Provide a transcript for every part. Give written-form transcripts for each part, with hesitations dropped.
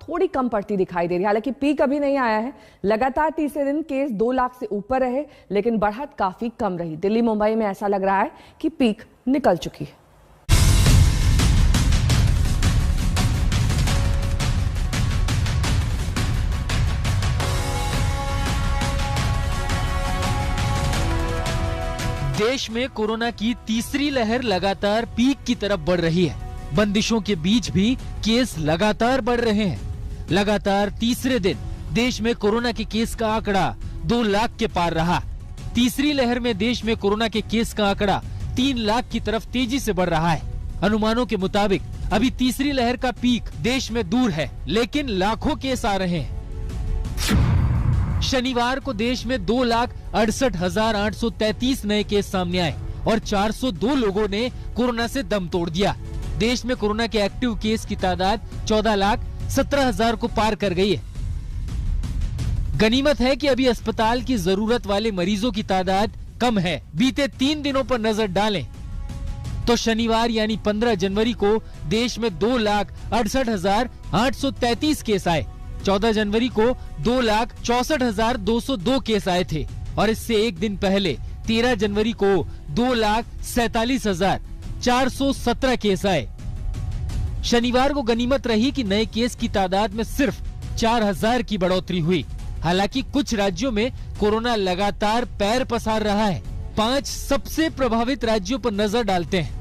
थोड़ी कम पड़ती दिखाई दे रही है। हालांकि पीक अभी नहीं आया है। लगातार तीसरे दिन केस 2 लाख से ऊपर रहे, लेकिन बढ़त काफी कम रही। दिल्ली मुंबई में ऐसा लग रहा है कि पीक निकल चुकी है। देश में कोरोना की तीसरी लहर लगातार पीक की तरफ बढ़ रही है। बंदिशों के बीच भी केस लगातार बढ़ रहे हैं। लगातार तीसरे दिन देश में कोरोना के केस का आंकड़ा 2 लाख के पार रहा। तीसरी लहर में देश में कोरोना के केस का आंकड़ा 3 लाख की तरफ तेजी से बढ़ रहा है। अनुमानो68 के मुताबिक अभी तीसरी लहर का पीक देश में दूर है, लेकिन लाखों केस आ रहे हैं। शनिवार को देश में 2,68,833 नए केस सामने आए और 402 लोगों ने कोरोना से दम तोड़ दिया। देश में कोरोना के एक्टिव केस की तादाद 14,17,000 को पार कर गई है। गनीमत है कि अभी अस्पताल की जरूरत वाले मरीजों की तादाद कम है। बीते 3 दिनों पर नजर डालें तो शनिवार यानी 15 जनवरी को देश में 2,68,833 केस आए। 14 जनवरी को 2,64,202 केस आए थे और इससे एक दिन पहले 13 जनवरी को 2,47,417 केस आए। शनिवार को गनीमत रही कि नए केस की तादाद में सिर्फ 4,000 की बढ़ोतरी हुई। हालांकि कुछ राज्यों में कोरोना लगातार पैर पसार रहा है। 5 सबसे प्रभावित राज्यों पर नजर डालते हैं।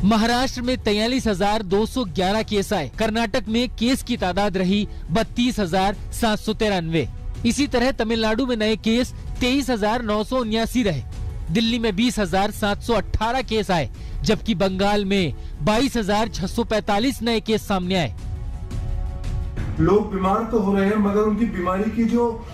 महाराष्ट्र में 43,211 केस आए। कर्नाटक में केस की तादाद रही 32,793। इसी तरह तमिलनाडु में नए केस 23,979 रहे। दिल्ली में 20,718 केस आए, जबकि बंगाल में 22,645 नए केस सामने आए। लोग बीमार तो हो रहे हैं, मगर उनकी बीमारी की जो